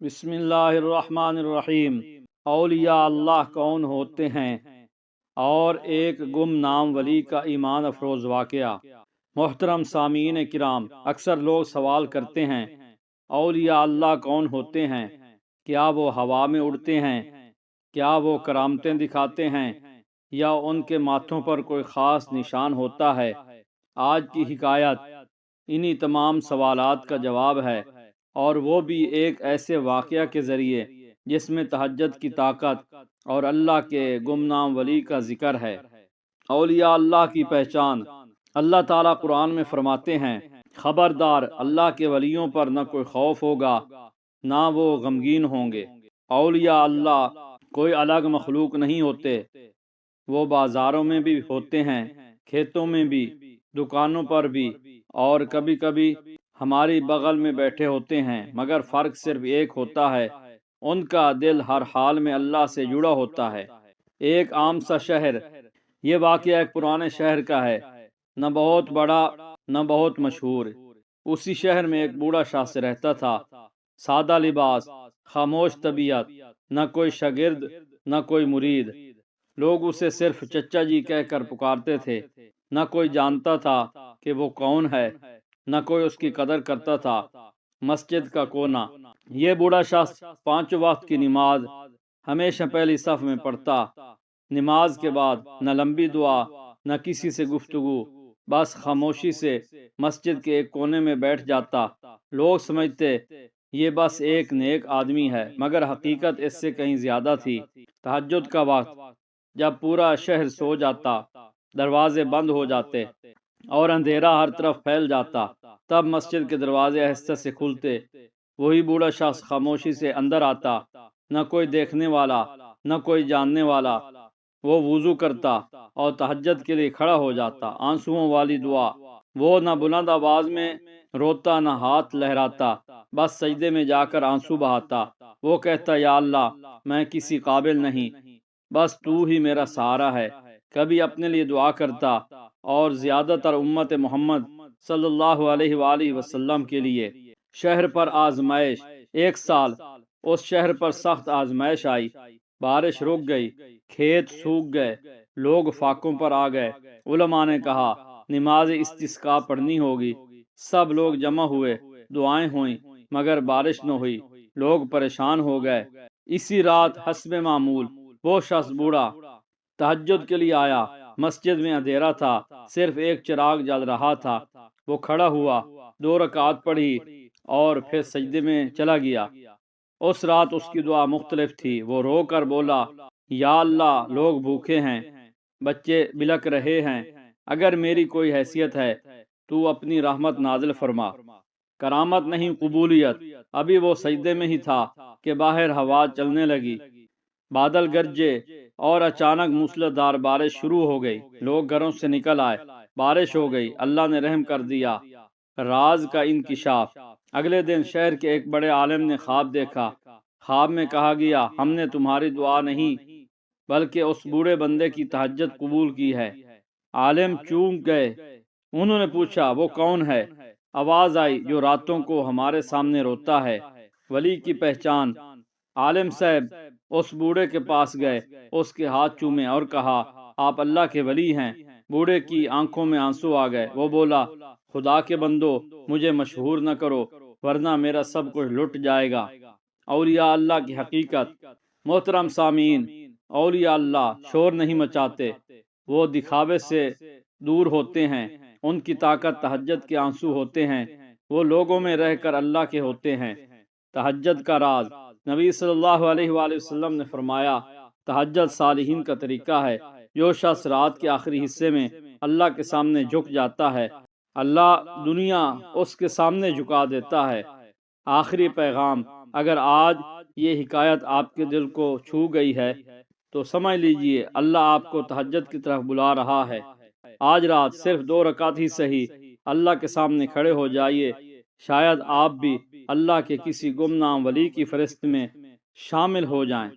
بسم اللہ الرحمن الرحیم۔ اولیاء اللہ کون ہوتے ہیں اور ایک گم نام ولی کا ایمان افروز واقعہ۔ محترم سامعین کرام، اکثر لوگ سوال کرتے ہیں اولیاء اللہ کون ہوتے ہیں؟ کیا وہ ہوا میں اڑتے ہیں؟ کیا وہ کرامتیں دکھاتے ہیں یا ان کے ماتھوں پر کوئی خاص نشان ہوتا ہے؟ آج کی حکایت انہی تمام سوالات کا جواب ہے، اور وہ بھی ایک ایسے واقعہ کے ذریعے جس میں تہجد کی طاقت اور اللہ کے گمنام ولی کا ذکر ہے۔ اولیاء اللہ کی پہچان۔ اللہ تعالیٰ قرآن میں فرماتے ہیں، خبردار اللہ کے ولیوں پر نہ کوئی خوف ہوگا نہ وہ غمگین ہوں گے۔ اولیاء اللہ کوئی الگ مخلوق نہیں ہوتے، وہ بازاروں میں بھی ہوتے ہیں، کھیتوں میں بھی، دکانوں پر بھی، اور کبھی کبھی ہماری بغل میں بیٹھے ہوتے ہیں، مگر فرق صرف ایک ہوتا ہے، ان کا دل ہر حال میں اللہ سے جڑا ہوتا ہے۔ ایک عام سا شہر۔ یہ واقعہ ایک پرانے شہر کا ہے، نہ بہت بڑا نہ بہت مشہور۔ اسی شہر میں ایک بوڑھا شخص رہتا تھا، سادہ لباس، خاموش طبیعت، نہ کوئی شاگرد نہ کوئی مرید۔ لوگ اسے صرف چچا جی کہہ کر پکارتے تھے۔ نہ کوئی جانتا تھا کہ وہ کون ہے، نہ کوئی اس کی قدر کرتا تھا۔ مسجد کا کونا۔ یہ بوڑھا شخص 5 وقت کی نماز ہمیشہ پہلی صف میں پڑھتا۔ نماز کے بعد نہ لمبی دعا نہ کسی سے گفتگو، بس خاموشی سے مسجد کے ایک کونے میں بیٹھ جاتا۔ لوگ سمجھتے یہ بس ایک نیک آدمی ہے، مگر حقیقت اس سے کہیں زیادہ تھی۔ تہجد کا وقت، جب پورا شہر سو جاتا، دروازے بند ہو جاتے اور اندھیرا ہر طرف پھیل جاتا، تب مسجد کے دروازے آہستہ سے کھلتے۔ وہی بوڑھا شخص خاموشی سے اندر آتا، نہ کوئی دیکھنے والا نہ کوئی جاننے والا۔ وہ وضو کرتا اور تہجد کے لیے کھڑا ہو جاتا۔ آنسوؤں والی دعا۔ وہ نہ بلند آواز میں روتا نہ ہاتھ لہراتا، بس سجدے میں جا کر آنسو بہاتا۔ وہ کہتا، یا اللہ، میں کسی قابل نہیں، بس تو ہی میرا سہارا ہے۔ کبھی اپنے لیے دعا کرتا اور زیادہ تر امت محمد صلی اللہ علیہ وآلہ وسلم کے لیے۔ شہر پر آزمائش۔ ایک سال اس شہر پر سخت آزمائش آئی۔ بارش رک گئی، کھیت سوکھ گئے، لوگ فاقوں پر آ گئے۔ علماء نے کہا نماز استسقاء پڑھنی ہوگی۔ سب لوگ جمع ہوئے، دعائیں ہوئیں، مگر بارش نہ ہوئی۔ لوگ پریشان ہو گئے۔ اسی رات حسب معمول وہ شخص بوڑھا تہجد کے لیے آیا۔ مسجد میں اندھیرا تھا، صرف ایک چراغ جل رہا تھا۔ وہ کھڑا ہوا، 2 رکعت پڑھی اور پھر سجدے میں چلا گیا۔ اس رات اس کی دعا مختلف تھی۔ وہ رو کر بولا، یا اللہ، لوگ بھوکے ہیں، بچے بلک رہے ہیں، اگر میری کوئی حیثیت ہے تو اپنی رحمت نازل فرما۔ کرامت نہیں، قبولیت۔ ابھی وہ سجدے میں ہی تھا کہ باہر ہوا چلنے لگی، بادل گرجے اور اچانک موسلادھار بارش شروع ہو گئی۔ لوگ گھروں سے نکل آئے، بارش ہو گئی، اللہ نے رحم کر دیا۔ راز کا انکشاف۔ اگلے دن شہر کے ایک بڑے عالم نے خواب دیکھا۔ خواب میں کہا گیا، ہم نے تمہاری دعا نہیں بلکہ اس بوڑھے بندے کی تہجد قبول کی ہے۔ عالم چونک گئے۔ انہوں نے پوچھا، وہ کون ہے؟ آواز آئی، جو راتوں کو ہمارے سامنے روتا ہے۔ ولی کی پہچان۔ عالم صاحب اس بوڑھے کے پاس گئے، اس کے ہاتھ چومے اور کہا، آپ اللہ کے ولی ہیں۔ بوڑھے کی آنکھوں میں آنسو آ گئے۔ وہ بولا، خدا کے بندو، مجھے مشہور نہ کرو ورنہ میرا سب کچھ لٹ جائے گا۔ اولیاء اللہ کی حقیقت۔ محترم سامعین، اولیاء اللہ شور نہیں مچاتے، وہ دکھاوے سے دور ہوتے ہیں۔ ان کی طاقت تہجد کے آنسو ہوتے ہیں۔ وہ لوگوں میں رہ کر اللہ کے ہوتے ہیں۔ تہجد کا راز۔ نبی صلی اللہ علیہ وآلہ وسلم نے فرمایا، تہجد صالحین کا طریقہ ہے۔ جو شخص رات کے آخری حصے میں اللہ کے سامنے جھک جاتا ہے، اللہ دنیا اس کے سامنے جھکا دیتا ہے۔ آخری پیغام۔ اگر آج یہ حکایت آپ کے دل کو چھو گئی ہے تو سمجھ لیجئے اللہ آپ کو تہجد کی طرف بلا رہا ہے۔ آج رات صرف 2 رکعت ہی صحیح اللہ کے سامنے کھڑے ہو جائیے، شاید آپ بھی اللہ کے کسی گمنام ولی کی فہرست میں شامل ہو جائیں۔